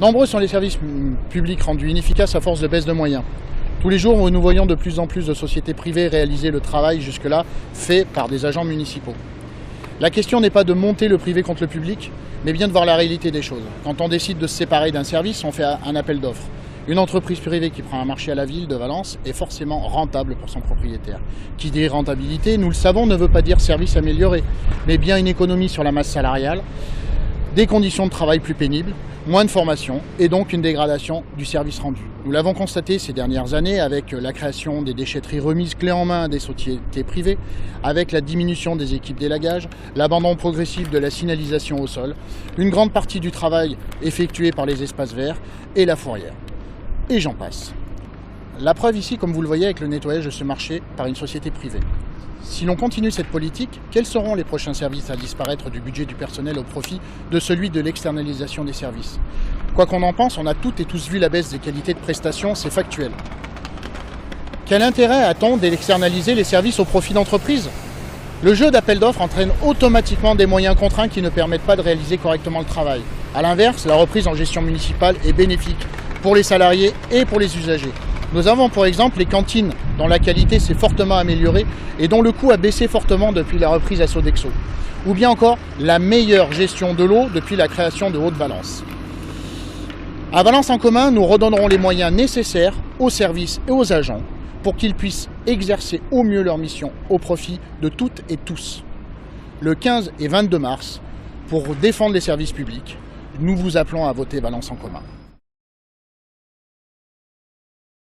Nombreux sont les services publics rendus inefficaces à force de baisse de moyens. Tous les jours, nous voyons de plus en plus de sociétés privées réaliser le travail jusque-là fait par des agents municipaux. La question n'est pas de monter le privé contre le public, mais bien de voir la réalité des choses. Quand on décide de se séparer d'un service, on fait un appel d'offres. Une entreprise privée qui prend un marché à la ville de Valence est forcément rentable pour son propriétaire. Qui dit rentabilité, nous le savons, ne veut pas dire service amélioré, mais bien une économie sur la masse salariale, des conditions de travail plus pénibles, moins de formation et donc une dégradation du service rendu. Nous l'avons constaté ces dernières années avec la création des déchetteries remises clé en main à des sociétés privées, avec la diminution des équipes d'élagage, l'abandon progressif de la signalisation au sol, une grande partie du travail effectué par les espaces verts et la fourrière. Et j'en passe. La preuve ici, comme vous le voyez, avec le nettoyage de ce marché par une société privée. Si l'on continue cette politique, quels seront les prochains services à disparaître du budget du personnel au profit de celui de l'externalisation des services? Quoi qu'on en pense, on a toutes et tous vu la baisse des qualités de prestations, c'est factuel. Quel intérêt a-t-on d'externaliser les services au profit d'entreprises? Le jeu d'appel d'offres entraîne automatiquement des moyens contraints qui ne permettent pas de réaliser correctement le travail. A l'inverse, la reprise en gestion municipale est bénéfique pour les salariés et pour les usagers. Nous avons pour exemple les cantines dont la qualité s'est fortement améliorée et dont le coût a baissé fortement depuis la reprise à Sodexo. Ou bien encore la meilleure gestion de l'eau depuis la création de Haute-Valence. À Valence en commun, nous redonnerons les moyens nécessaires aux services et aux agents pour qu'ils puissent exercer au mieux leur mission au profit de toutes et tous. Le 15 et 22 mars, pour défendre les services publics, nous vous appelons à voter Valence en commun.